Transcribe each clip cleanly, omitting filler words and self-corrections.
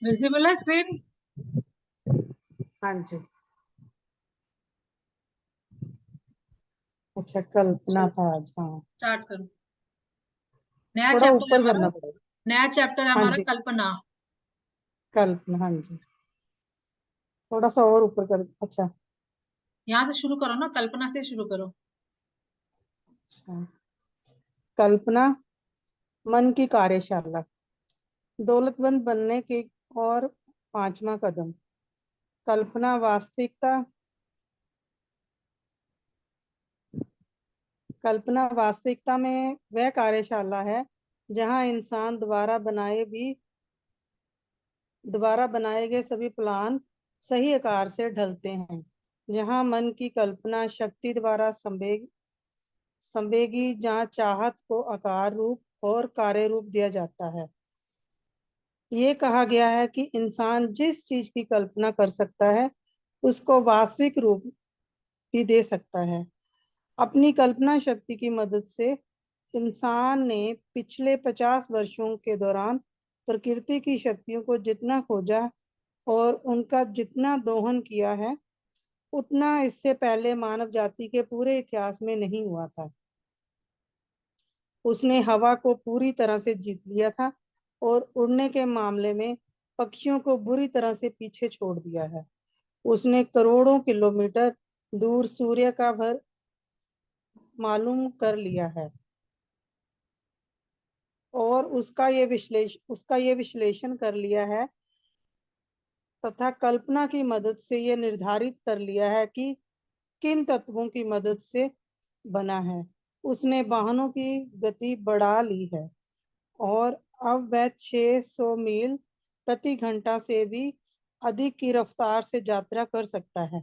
Visible है screen. हाँ जी। अच्छा, कल्पना चलो था आज, हाँ। स्टार्ट करो। नया थोड़ा चैप्टर है ऊपर हमारा। करना पड़ेगा। नया चैप्टर है हाँ हमारा जी, कल्पना। कल्पना, हाँ जी। थोड़ा सा और ऊपर कर, अच्छा। यहाँ से शुरू करो ना, कल्पना से शुरू करो। अच्छा, कल्पना मन की कार्यशाला, दौलतमंद बनने की और पांचवा कदम। कल्पना वास्तविकता, कल्पना वास्तविकता में वह कार्यशाला है जहां इंसान दोबारा बनाए गए सभी प्लान सही आकार से ढलते हैं, जहां मन की कल्पना शक्ति द्वारा संवेगी, जहां चाहत को आकार रूप और कार्य रूप दिया जाता है। ये कहा गया है कि इंसान जिस चीज की कल्पना कर सकता है उसको वास्तविक रूप भी दे सकता है। अपनी कल्पना शक्ति की मदद से इंसान ने पिछले 50 वर्षों के दौरान प्रकृति की शक्तियों को जितना खोजा और उनका जितना दोहन किया है, उतना इससे पहले मानव जाति के पूरे इतिहास में नहीं हुआ था। उसने हवा को पूरी तरह से जीत लिया था और उड़ने के मामले में पक्षियों को बुरी तरह से पीछे छोड़ दिया है। उसने करोड़ों किलोमीटर दूर सूर्य का भर मालूम कर लिया है और उसका ये विश्लेषण कर लिया है तथा कल्पना की मदद से ये निर्धारित कर लिया है कि किन तत्वों की मदद से बना है। उसने वाहनों की गति बढ़ा ली है और अब वह 600 मील प्रति घंटा से भी अधिक की रफ्तार से यात्रा कर सकता है।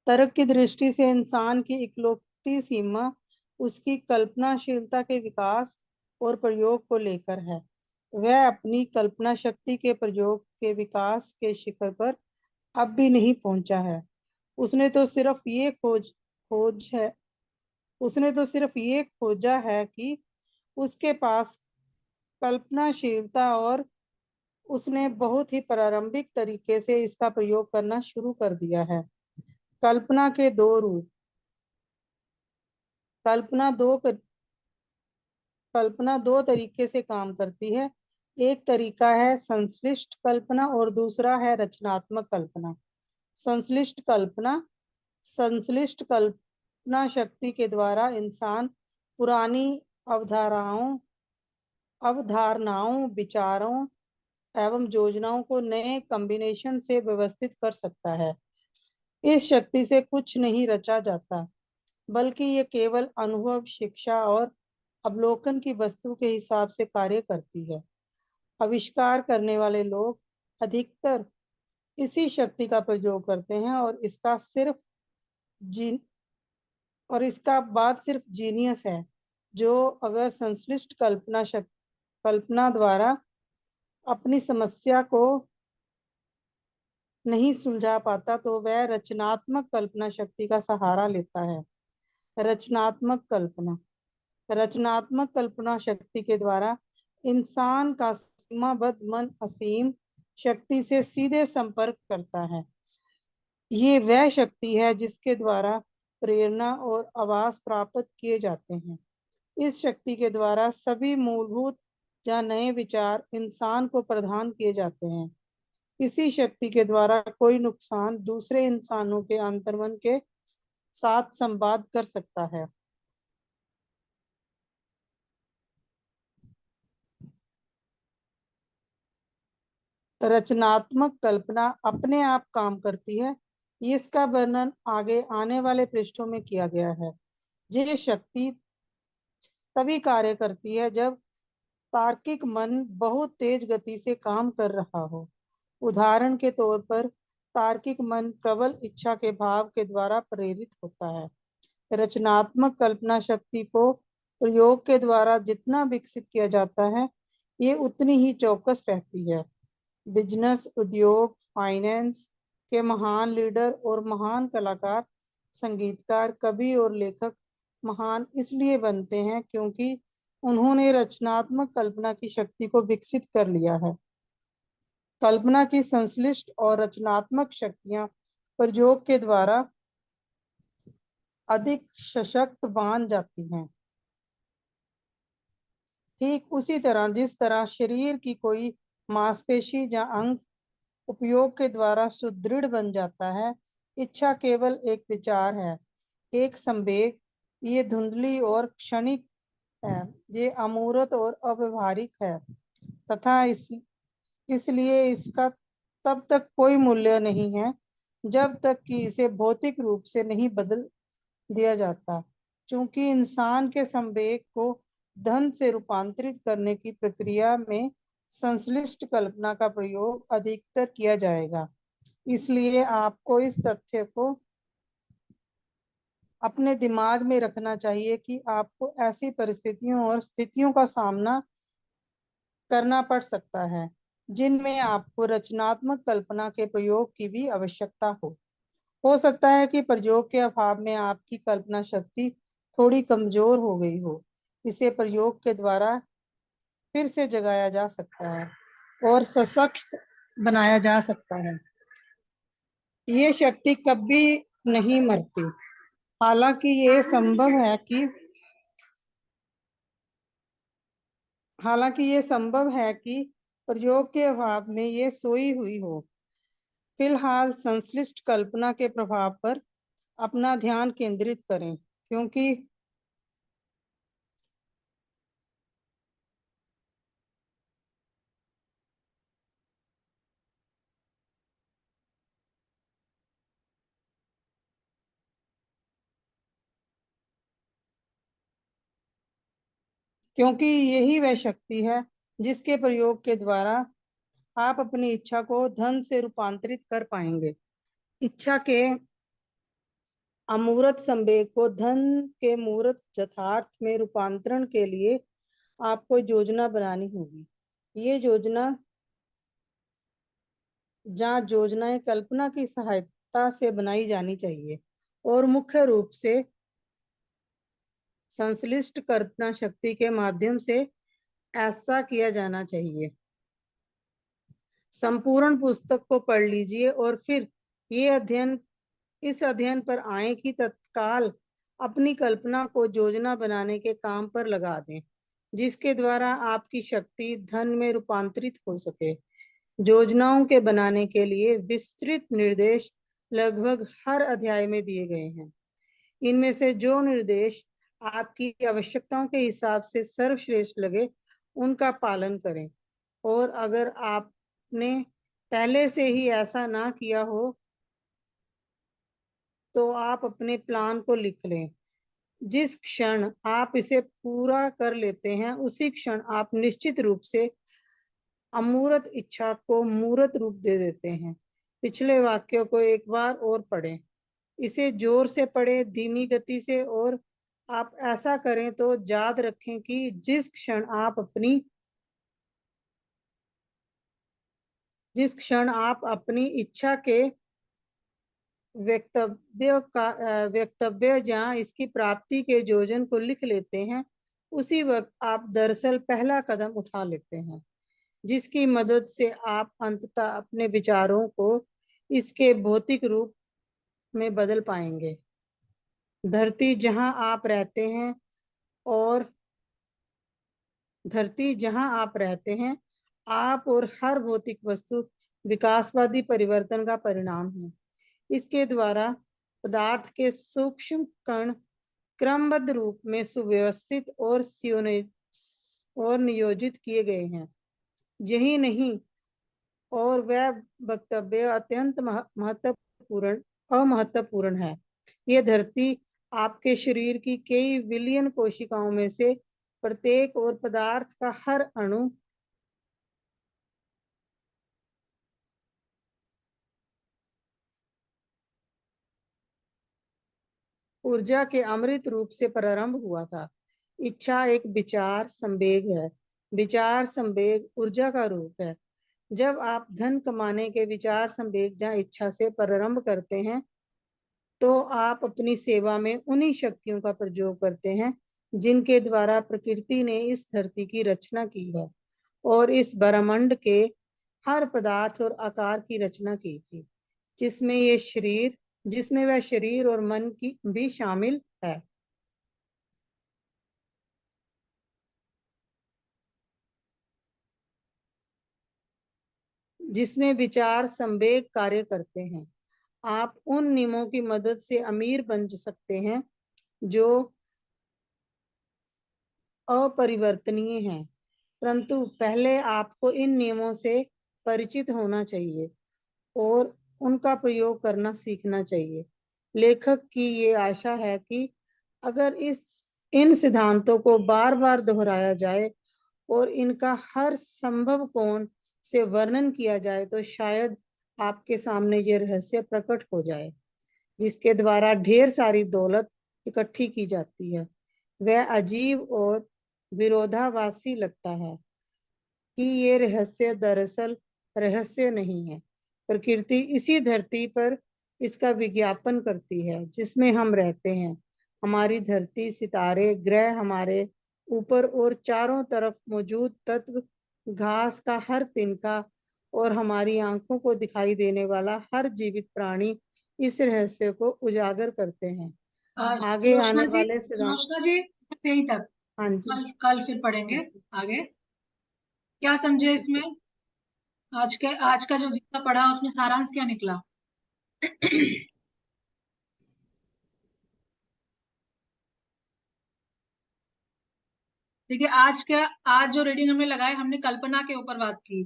तर्क की दृष्टि से इंसान की इकलौती सीमा उसकी कल्पनाशीलता के विकास और प्रयोग को लेकर है। वह अपनी कल्पना शक्ति के प्रयोग के विकास के शिखर पर अब भी नहीं पहुंचा है। उसने तो सिर्फ ये खोज खोज है उसने तो सिर्फ ये खोजा है कि उसके पास कल्पनाशीलता, और उसने बहुत ही प्रारंभिक तरीके से इसका प्रयोग करना शुरू कर दिया है। कल्पना के दो रूप। कल्पना दो कल्पना दो तरीके से काम करती है। एक तरीका है संश्लिष्ट कल्पना और दूसरा है रचनात्मक कल्पना। संश्लिष्ट कल्पना संश्लिष्ट कल्पना शक्ति के द्वारा इंसान पुरानी अवधारणाओं अवधारणाओं विचारों एवं योजनाओं को नए कॉम्बिनेशन से व्यवस्थित कर सकता है। इस शक्ति से कुछ नहीं रचा जाता, बल्कि ये केवल अनुभव, शिक्षा और अवलोकन की वस्तु के हिसाब से कार्य करती है। आविष्कार करने वाले लोग अधिकतर इसी शक्ति का प्रयोग करते हैं जी और इसका बात सिर्फ जीनियस है, जो अगर संश्लिष्ट कल्पना द्वारा अपनी समस्या को नहीं सुलझा पाता तो वह रचनात्मक कल्पना शक्ति का सहारा लेता है। रचनात्मक कल्पना रचनात्मक कल्पना शक्ति के द्वारा इंसान का सीमाबद्ध मन असीम शक्ति से सीधे संपर्क करता है। ये वह शक्ति है जिसके द्वारा प्रेरणा और आवास प्राप्त किए जाते हैं। इस शक्ति के द्वारा सभी मूलभूत या नए विचार इंसान को प्रदान किए जाते हैं। इसी शक्ति के द्वारा कोई नुकसान दूसरे इंसानों के अंतर्मन के साथ संवाद कर सकता है। रचनात्मक कल्पना अपने आप काम करती है। इसका वर्णन आगे आने वाले पृष्ठों में किया गया है। ये शक्ति तभी कार्य करती है जब तार्किक मन बहुत तेज गति से काम कर रहा हो। उदाहरण के तौर पर तार्किक मन प्रबल इच्छा के भाव के द्वारा प्रेरित होता है। रचनात्मक कल्पना शक्ति को प्रयोग के द्वारा जितना विकसित किया जाता है, ये उतनी ही चौकस रहती है। बिजनेस, उद्योग, फाइनेंस के महान लीडर और महान कलाकार, संगीतकार, कवि और लेखक महान इसलिए बनते हैं क्योंकि उन्होंने रचनात्मक कल्पना की शक्ति को विकसित कर लिया है। कल्पना की संश्लिष्ट और रचनात्मक शक्तियां प्रयोग के द्वारा अधिक सशक्त बन जाती हैं। ठीक उसी तरह जिस तरह शरीर की कोई मांसपेशी या अंग उपयोग के द्वारा सुदृढ़ बन जाता है, इच्छा केवल एक विचार है, एक संवेग। ये धुंधली और क्षणिक है, ये अमूर्त और अव्यवहारिक है तथा इसलिए इसका तब तक कोई मूल्य नहीं है जब तक कि इसे भौतिक रूप से नहीं बदल दिया जाता। क्योंकि इंसान के संवेग को धन से रूपांतरित करने की प्रक्रिया में संश्लिष्ट कल्पना का प्रयोग अधिकतर किया जाएगा। इसलिए आपको इस तथ्य को अपने दिमाग में रखना चाहिए कि आपको ऐसी परिस्थितियों और स्थितियों का सामना करना पड़ सकता है जिनमें आपको रचनात्मक कल्पना के प्रयोग की भी आवश्यकता हो सकता है कि प्रयोग के अभाव में आपकी कल्पना शक्ति थोड़ी कमजोर हो गई हो। इसे प्रयोग के द्वारा फिर से जगाया जा सकता है और सशक्त बनाया जा सकता है। ये शक्ति कभी नहीं मरती। हालांकि ये संभव है कि प्रयोग के अभाव में ये सोई हुई हो। फिलहाल संश्लिष्ट कल्पना के प्रभाव पर अपना ध्यान केंद्रित करें, क्योंकि यही वह शक्ति है जिसके प्रयोग के द्वारा आप अपनी इच्छा को धन से रूपांतरित कर पाएंगे। इच्छा के अमूर्त संवेग को धन के मूर्त यथार्थ में रूपांतरण के लिए आपको योजना बनानी होगी। ये योजनाएं कल्पना की सहायता से बनाई जानी चाहिए और मुख्य रूप से संश्लिष्ट कल्पना शक्ति के माध्यम से ऐसा किया जाना चाहिए। संपूर्ण पुस्तक को पढ़ लीजिए और फिर इस अध्ययन पर आए कि तत्काल अपनी कल्पना को योजना बनाने के काम पर लगा दें, जिसके द्वारा आपकी शक्ति धन में रूपांतरित हो सके। योजनाओं के बनाने के लिए विस्तृत निर्देश लगभग हर अध्याय में दिए गए हैं। इनमें से जो निर्देश आपकी आवश्यकताओं के हिसाब से सर्वश्रेष्ठ लगे उनका पालन करें, और अगर आपने पहले से ही ऐसा ना किया हो तो आप अपने प्लान को लिख लें। जिस क्षण आप इसे पूरा कर लेते हैं उसी क्षण आप निश्चित रूप से अमूर्त इच्छा को मूर्त रूप दे देते हैं। पिछले वाक्य को एक बार और पढ़ें। इसे जोर से पढ़ें, धीमी गति से, और आप ऐसा करें तो याद रखें कि जिस क्षण आप अपनी इच्छा के वक्तव्य या इसकी प्राप्ति के योजन को लिख लेते हैं, उसी वक्त आप दरअसल पहला कदम उठा लेते हैं, जिसकी मदद से आप अंततः अपने विचारों को इसके भौतिक रूप में बदल पाएंगे। धरती जहां आप रहते हैं, आप और हर भौतिक वस्तु विकासवादी परिवर्तन का परिणाम है। इसके द्वारा पदार्थ के सूक्ष्म कण क्रमबद्ध रूप में सुव्यवस्थित और नियोजित किए गए हैं। यही नहीं, और वह वक्तव्य अत्यंत महत्वपूर्ण है। यह धरती आपके शरीर की कई बिलियन कोशिकाओं में से प्रत्येक और पदार्थ का हर अणु ऊर्जा के अमृत रूप से प्रारंभ हुआ था। इच्छा एक विचार संवेग है। विचार संवेग ऊर्जा का रूप है। जब आप धन कमाने के विचार संवेग या इच्छा से प्रारंभ करते हैं तो आप अपनी सेवा में उन्हीं शक्तियों का प्रयोग करते हैं जिनके द्वारा प्रकृति ने इस धरती की रचना की है और इस ब्रह्मांड के हर पदार्थ और आकार की रचना की थी, जिसमें वह शरीर और मन की भी शामिल है। जिसमें विचार संवेग कार्य करते हैं। आप उन नियमों की मदद से अमीर बन सकते हैं जो अपरिवर्तनीय हैं, परंतु पहले आपको इन नियमों से परिचित होना चाहिए और उनका प्रयोग करना सीखना चाहिए। लेखक की ये आशा है कि अगर इन सिद्धांतों को बार बार दोहराया जाए और इनका हर संभव कोण से वर्णन किया जाए तो शायद आपके सामने ये रहस्य प्रकट हो जाए, जिसके द्वारा ढेर सारी दौलत इकट्ठी की जाती है। वह अजीब और विरोधाभासी लगता है कि ये रहस्य दरअसल रहस्य नहीं है। प्रकृति इसी धरती पर इसका विज्ञापन करती है जिसमें हम रहते हैं। हमारी धरती, सितारे, ग्रह, हमारे ऊपर और चारों तरफ मौजूद तत्व, घास का हर तिनका और हमारी आंखों को दिखाई देने वाला हर जीवित प्राणी इस रहस्य को उजागर करते हैं। आगे आने वाले सिद्धांत। सुलोचना जी, बस यहीं तक। हाँ जी। कल फिर पढ़ेंगे आगे। क्या समझे इसमें? आज का जो जितना पढ़ा उसमें सारांश क्या निकला? देखिए, आज जो रीडिंग हमने लगाए, हमने कल्पना के ऊपर बात की।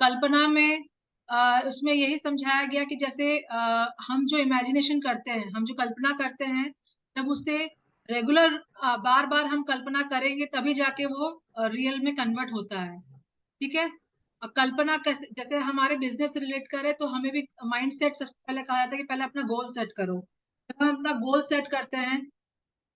कल्पना में उसमें यही समझाया गया कि जैसे हम जो इमेजिनेशन करते हैं, हम जो कल्पना करते हैं, जब उसे रेगुलर बार बार हम कल्पना करेंगे तभी जाके वो रियल में कन्वर्ट होता है। ठीक है। कल्पना कैसे, जैसे हमारे बिजनेस से रिलेट करें तो हमें भी माइंड सेट सबसे पहले कहा जाता है कि पहले अपना गोल सेट करो। जब हम अपना गोल सेट करते हैं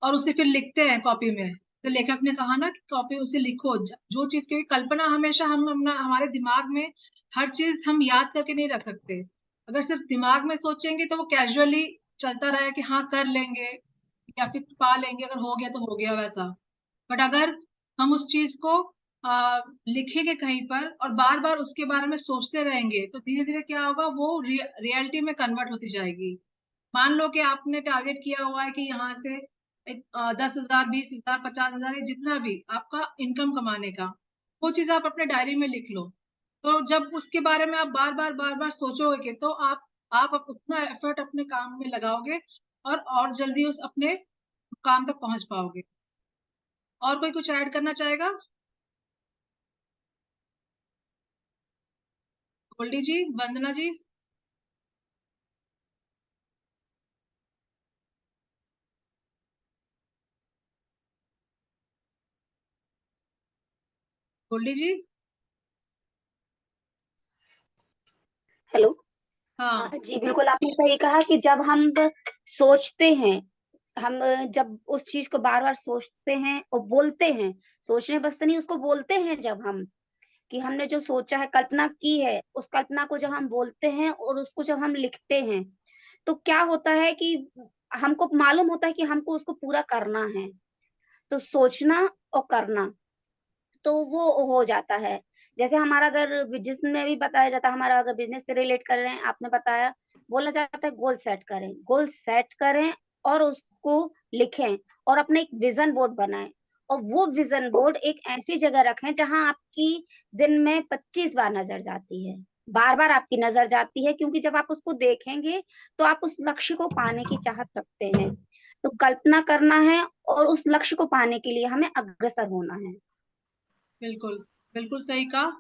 और उसे फिर लिखते हैं कॉपी में, तो लेखक ने कहा ना कि कॉपी उसे लिखो। जो चीज की कल्पना, हमेशा हम अपना हमारे दिमाग में हर चीज हम याद करके नहीं रख सकते। अगर सिर्फ दिमाग में सोचेंगे तो वो कैजुअली चलता रहे कि हाँ कर लेंगे या फिर पा लेंगे, अगर हो गया तो हो गया वैसा। बट अगर हम उस चीज को लिखेंगे कहीं पर और बार बार उसके बारे में सोचते रहेंगे तो धीरे धीरे क्या होगा, वो रियलिटी में कन्वर्ट होती जाएगी। मान लो कि आपने टारगेट किया हुआ है कि यहाँ से 10,000, 20,000, 50,000, जितना भी आपका इनकम कमाने का, वो चीज आप अपने डायरी में लिख लो। तो जब उसके बारे में आप बार बार सोचोगे कि तो आप उतना एफर्ट अपने काम में लगाओगे और जल्दी उस अपने काम तक पहुंच पाओगे। और कोई कुछ ऐड करना चाहेगा? गोल्डी जी, वंदना जी। गोल्डी जी। हेलो। हाँ। जी बिल्कुल, आपने सही कहा कि जब हम सोचते हैं, हम जब उस चीज को बार बार सोचते हैं और बोलते हैं, सोचने बस तो नहीं, उसको बोलते हैं। जब हम कि हमने जो सोचा है, कल्पना की है, उस कल्पना को जब हम बोलते हैं और उसको जब हम लिखते हैं, तो क्या होता है कि हमको मालूम होता है कि हमको उसको पूरा करना है। तो सोचना और करना, तो वो हो जाता है। जैसे हमारा अगर जिसमें भी बताया जाता है, हमारा अगर बिज़नेस से रिलेट कर रहे हैं, आपने बताया, बोला जाता है गोल सेट करें और उसको लिखें और अपने एक विज़न बोर्ड बनाएँ। और वो विज़न बोर्ड एक ऐसी जगह रखें जहाँ आपकी दिन में 25 बार नज़र जाती है। बार-बार आपकी नज़र जाती है, क्योंकि जब आप उसको देखेंगे, तो आप उस लक्ष्य को पाने की चाहत रखते हैं। तो कल्पना करना है और उस लक्ष्य को पाने के लिए हमें अग्रसर होना है। बिल्कुल, बिल्कुल सही कहा।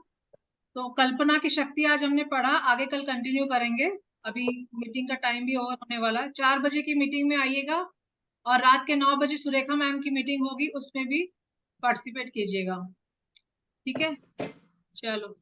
तो कल्पना की शक्ति आज हमने पढ़ा, आगे कल कंटिन्यू करेंगे। अभी मीटिंग का टाइम भी ओवर होने वाला है। 4 बजे की मीटिंग में आइएगा और रात के 9 बजे सुरेखा मैम की मीटिंग होगी, उसमें भी पार्टिसिपेट कीजिएगा। ठीक है, चलो।